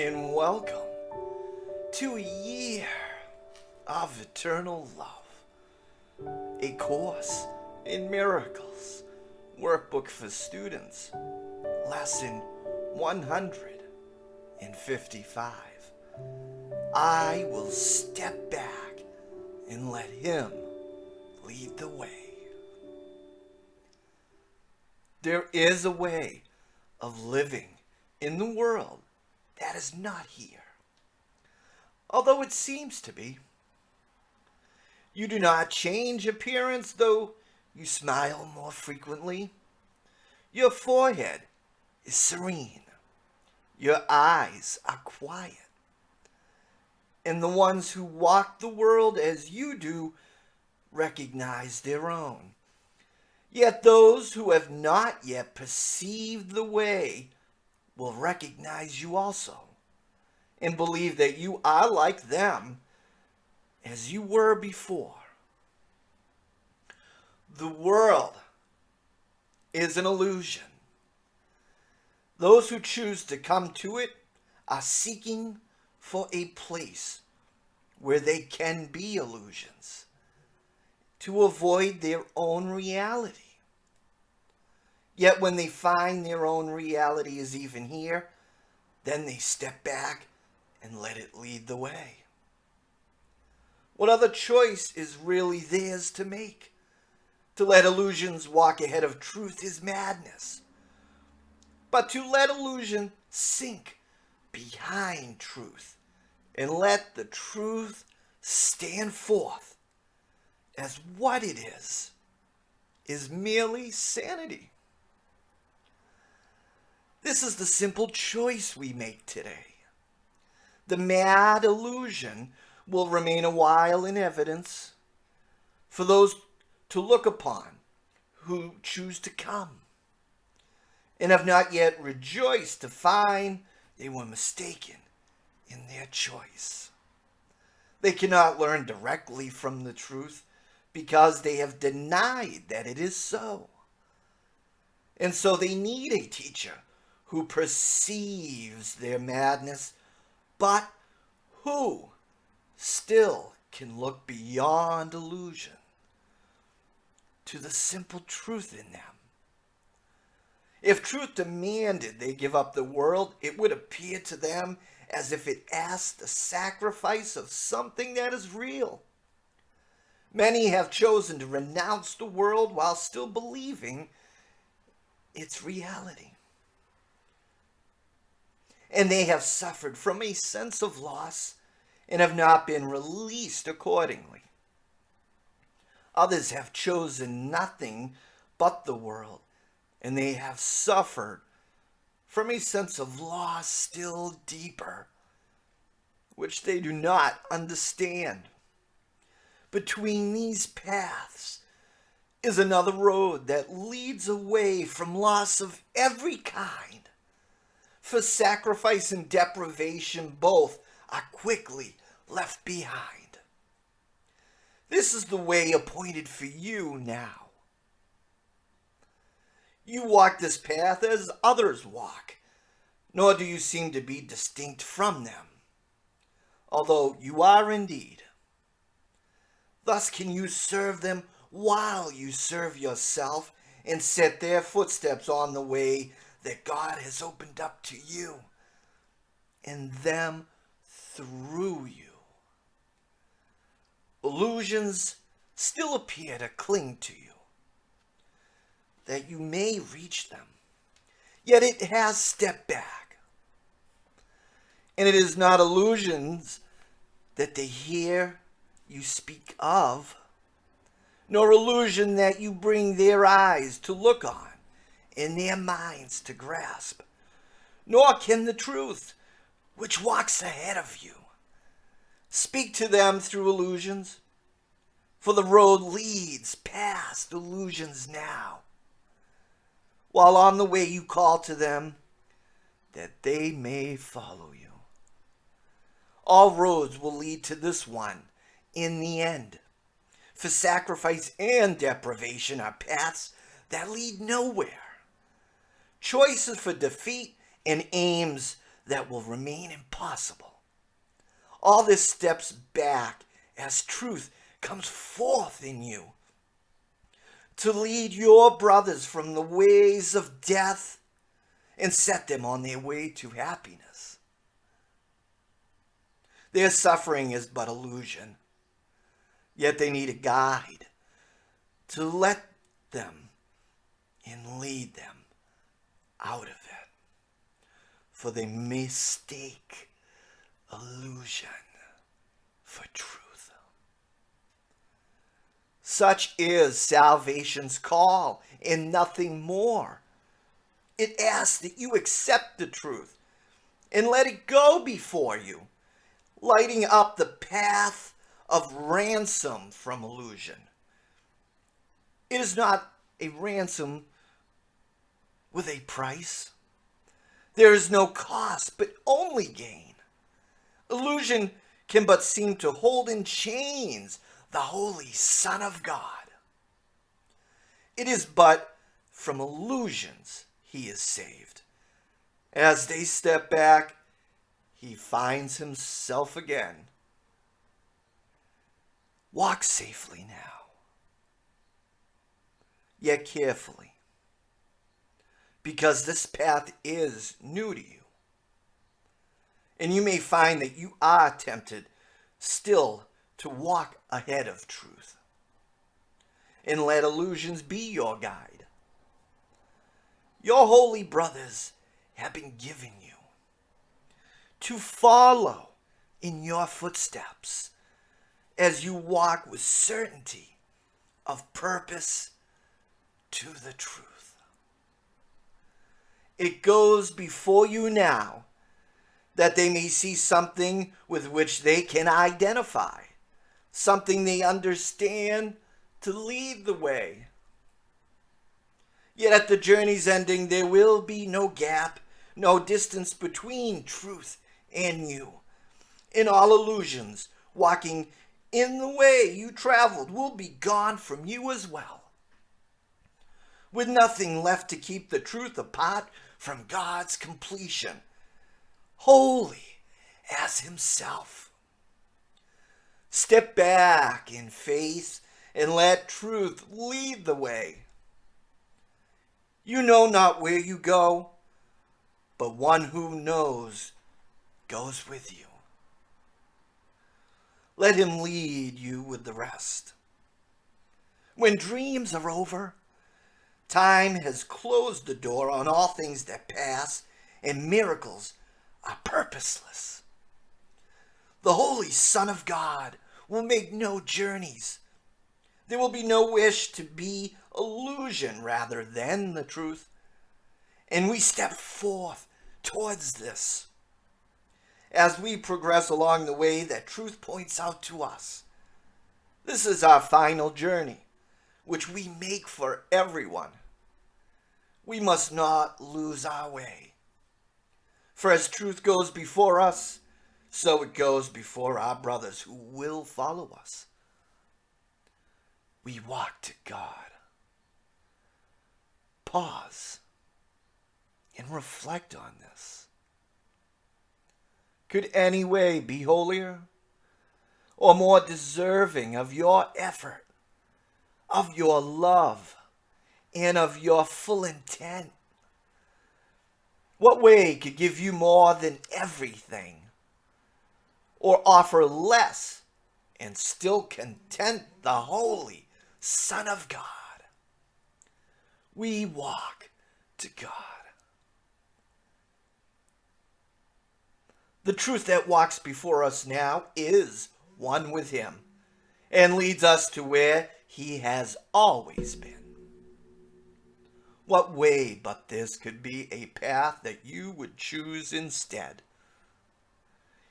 and welcome to a year of eternal love, a course in miracles, workbook for students, lesson 155. I will step back and let him lead the way. There is a way of living in the world that is not here, although it seems to be. You do not change appearance, though you smile more frequently. Your forehead is serene. Your eyes are quiet. And the ones who walk the world as you do recognize their own. Yet those who have not yet perceived the way will recognize you also and believe that you are like them as you were before. The world is an illusion. Those who choose to come to it are seeking for a place where they can be illusions, to avoid their own reality. Yet when they find their own reality is even here, then they step back and let it lead the way. What other choice is really theirs to make? To let illusions walk ahead of truth is madness. But to let illusion sink behind truth and let the truth stand forth as what it is merely sanity. This is the simple choice we make today. The mad illusion will remain a while in evidence for those to look upon who choose to come and have not yet rejoiced to find they were mistaken in their choice. They cannot learn directly from the truth because they have denied that it is so. And so they need a teacher who perceives their madness, but who still can look beyond illusion to the simple truth in them. If truth demanded they give up the world, it would appear to them as if it asked the sacrifice of something that is real. Many have chosen to renounce the world while still believing its reality. And they have suffered from a sense of loss and have not been released accordingly. Others have chosen nothing but the world, and they have suffered from a sense of loss still deeper, which they do not understand. Between these paths is another road that leads away from loss of every kind. For sacrifice and deprivation both are quickly left behind. This is the way appointed for you now. You walk this path as others walk, nor do you seem to be distinct from them, although you are indeed. Thus can you serve them while you serve yourself and set their footsteps on the way that God has opened up to you and them through you. Illusions still appear to cling to you, that you may reach them, yet it has stepped back. And it is not illusions that they hear you speak of, nor illusion that you bring their eyes to look on and their minds to grasp, nor can the truth, which walks ahead of you, speak to them through illusions, for the road leads past illusions now, while on the way you call to them that they may follow you. All roads will lead to this one in the end, for sacrifice and deprivation are paths that lead nowhere. Choices for defeat and aims that will remain impossible. All this steps back as truth comes forth in you to lead your brothers from the ways of death and set them on their way to happiness. Their suffering is but illusion, yet they need a guide to let them and lead them out of it. For they mistake illusion for truth. Such is salvation's call and nothing more. It asks that you accept the truth and let it go before you, lighting up the path of ransom from illusion. It is not a ransom with a price. There is no cost, but only gain. Illusion can but seem to hold in chains the Holy Son of God. It is but from illusions he is saved. As they step back, he finds himself again. Walk safely now, yet carefully, because this path is new to you. And you may find that you are tempted still to walk ahead of truth and let illusions be your guide. Your holy brothers have been given you to follow in your footsteps as you walk with certainty of purpose to the truth. It goes before you now that they may see something with which they can identify, something they understand to lead the way. Yet at the journey's ending, there will be no gap, no distance between truth and you. In all illusions, walking in the way you traveled will be gone from you as well, with nothing left to keep the truth apart from God's completion, holy as himself. Step back in faith and let truth lead the way. You know not where you go, but one who knows goes with you. Let him lead you with the rest. When dreams are over, time has closed the door on all things that pass, and miracles are purposeless. The Holy Son of God will make no journeys. There will be no wish to be illusion rather than the truth. And we step forth towards this as we progress along the way that truth points out to us. This is our final journey, which we make for everyone. We must not lose our way. For as truth goes before us, so it goes before our brothers who will follow us. We walk to God. Pause and reflect on this. Could any way be holier or more deserving of your effort, of your love, and of your full intent? What way could give you more than everything, or offer less and still content the Holy Son of God? We walk to God. The truth that walks before us now is one with him and leads us to where he has always been. What way but this could be a path that you would choose instead?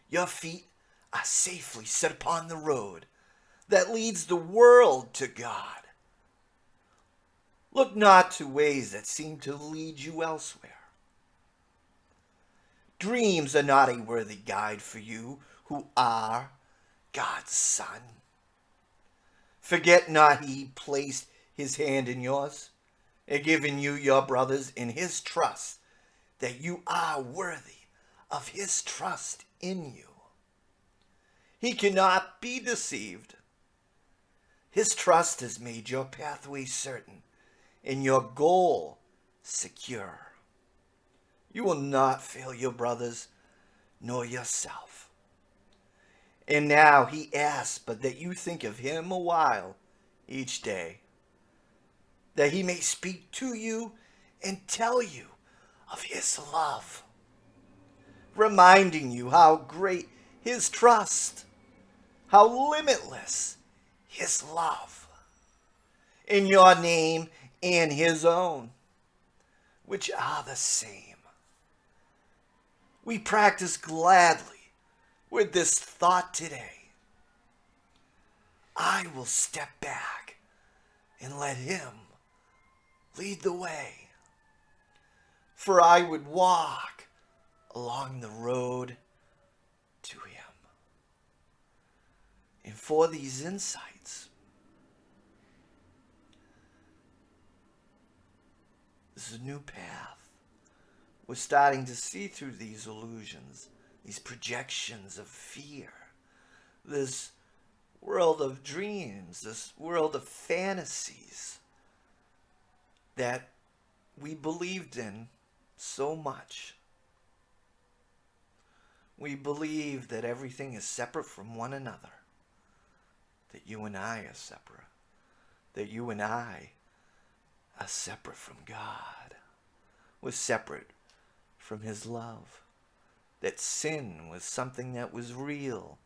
Your feet are safely set upon the road that leads the world to God. Look not to ways that seem to lead you elsewhere. Dreams are not a worthy guide for you who are God's son. Forget not he placed his hand in yours and given you your brothers in his trust, that you are worthy of his trust in you. He cannot be deceived. His trust has made your pathway certain and your goal secure. You will not fail your brothers nor yourself. And now he asks but that you think of him a while each day, that he may speak to you and tell you of his love, reminding you how great his trust, how limitless his love, in your name and his own, which are the same. We practice gladly with this thought today. I will step back and let him lead the way, for I would walk along the road to him. And for these insights, this is a new path. We're starting to see through these illusions, these projections of fear, this world of dreams, this world of fantasies that we believed in so much. We believe that everything is separate from one another, that you and I are separate, that you and I are separate from God. We're separate from his love, that sin was something that was real,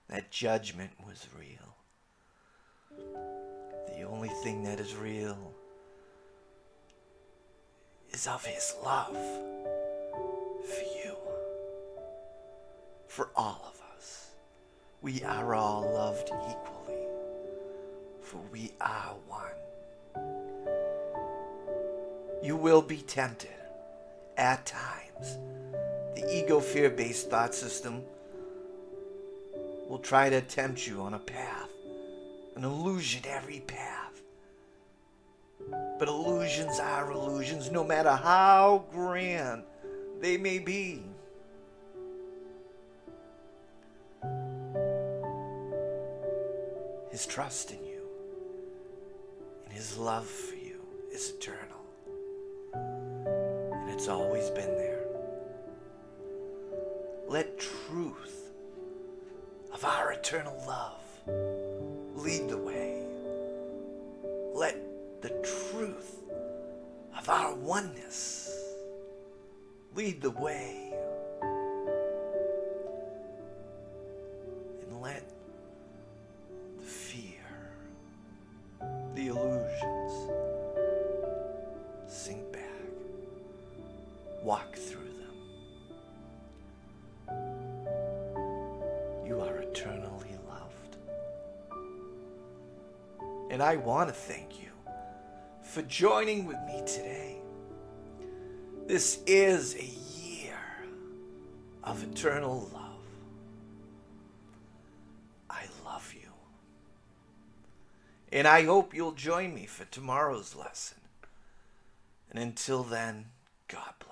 that judgment was real. The only thing that is real is of his love for you, for all of us. We are all loved equally, for we are one. You will be tempted at times. The ego fear-based thought system will try to tempt you on a path, an illusionary path. But illusions are illusions, no matter how grand they may be. His trust in you and his love for you is eternal. And it's always been there. Let truth of our eternal love lead the way. Let the truth of our oneness lead the way. And let the fear, the illusions sink back. Walk through them. You are eternally loved. And I want to thank you for joining with me today. This is a year of eternal love. I love you. And I hope you'll join me for tomorrow's lesson. And until then, God bless.